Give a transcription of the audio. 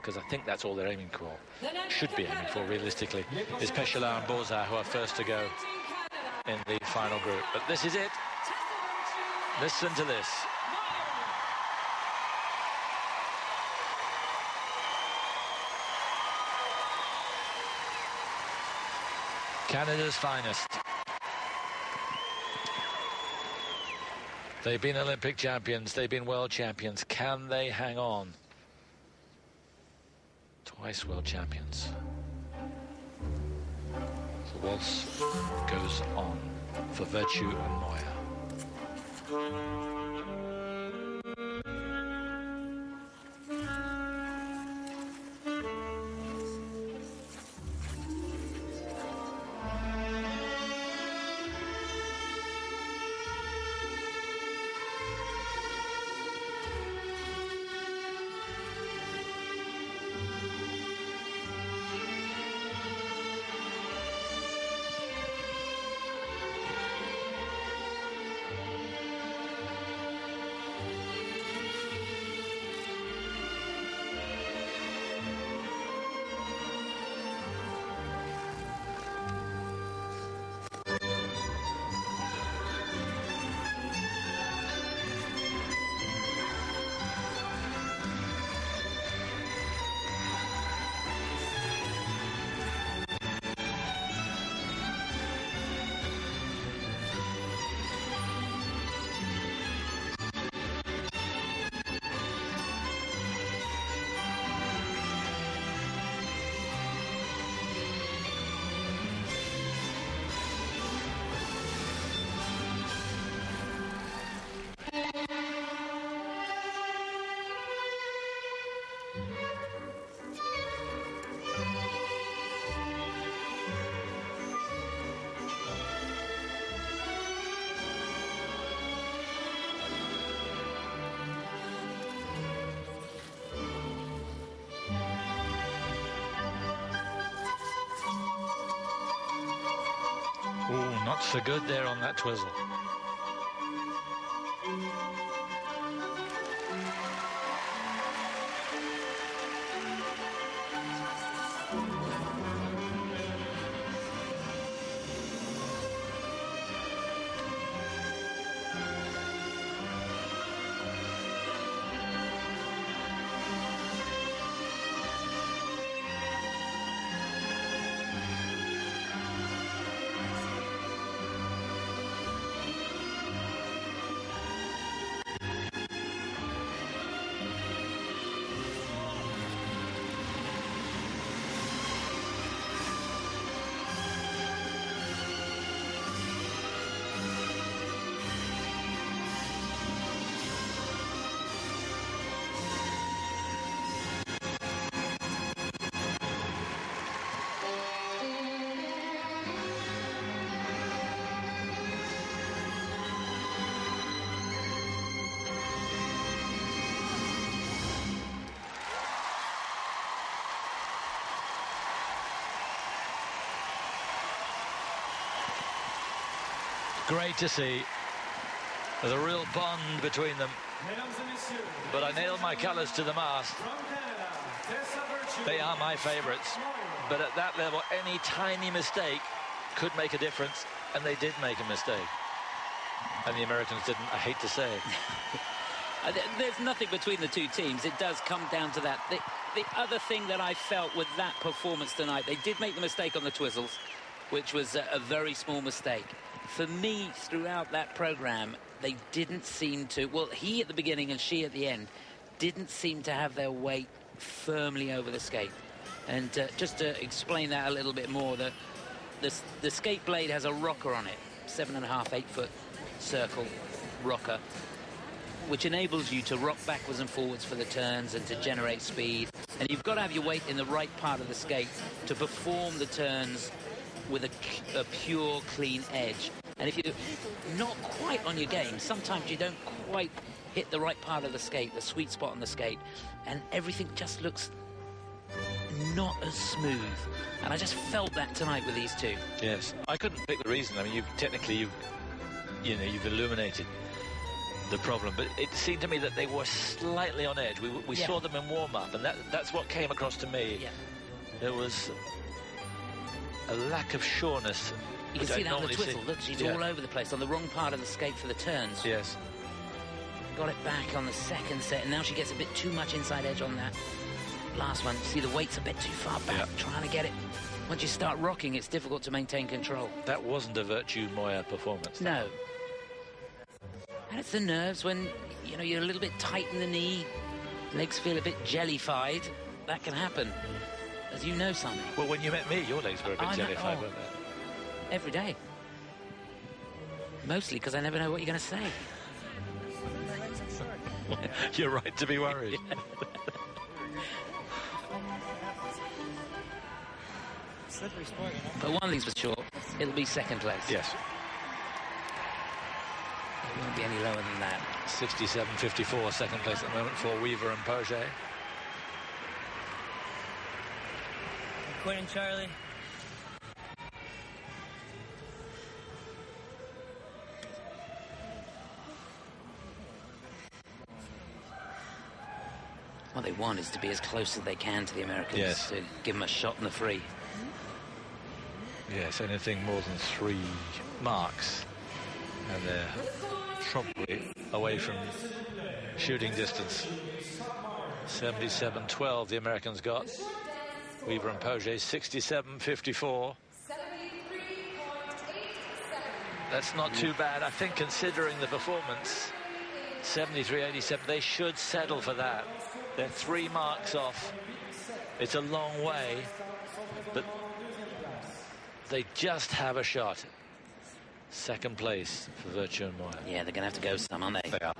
because I think that's all they're aiming for, should be aiming for realistically, is Péchalard and Bozard, who are first to go in the final group. But this is it. Listen to this. Canada's finest. They've been Olympic champions, they've been world champions. Can they hang on? Twice world champions. The waltz goes on for Virtue and Moir. Ooh, not so good there on that twizzle. Great to see. There's a real bond between them. But I nailed my colours to the mast. They are my favourites. But at that level, any tiny mistake could make a difference. And they did make a mistake. And the Americans didn't, I hate to say it. There's nothing between the two teams. It does come down to that. The other thing that I felt with that performance tonight, they did make the mistake on the twizzles, which was a very small mistake. For me, throughout that program, they didn't seem to, well, he at the beginning and she at the end, didn't seem to have their weight firmly over the skate. And just to explain that a little bit more, the skate blade has a rocker on it, 7.5, 8 foot circle rocker, which enables you to rock backwards and forwards for the turns and to generate speed. And you've got to have your weight in the right part of the skate to perform the turns with a pure, clean edge. And if you're not quite on your game, sometimes you don't quite hit the right part of the skate, the sweet spot on the skate, and everything just looks not as smooth. And I just felt that tonight with these two. Yes, I couldn't pick the reason. I mean, you've illuminated the problem, but it seemed to me that they were slightly on edge. We saw them in warm-up, and that's what came across to me. Yeah. There was a lack of sureness. You can see that on the twizzle. Look, she's all over the place, on the wrong part of the skate for the turns. Yes. Got it back on the second set, and now she gets a bit too much inside edge on that last one. See, the weight's a bit too far back, trying to get it. Once you start rocking, it's difficult to maintain control. That wasn't a Virtue Moir performance. No. And it's the nerves when, you know, you're a little bit tight in the knee, legs feel a bit jellified. That can happen, as you know, Simon. Well, when you met me, your legs were a bit jellified, weren't they? Every day. Mostly because I never know what you're going to say. You're right to be worried. But one thing's for sure, it'll be second place. Yes. It won't be any lower than that. 67.54, second place at the moment for Weaver and Poget. Quitting, Charlie. What they want is to be as close as they can to the Americans, to give them a shot in the free. Yes, anything more than 3 marks, and they're probably away from shooting distance. 77.12 the Americans got. Weaver and Poget 67.54. That's not too bad, I think, considering the performance. 73.87, they should settle for that. They're 3 marks off. It's a long way, but they just have a shot. Second place for Virtue and Moir. Yeah, they're going to have to go some, aren't they? They are.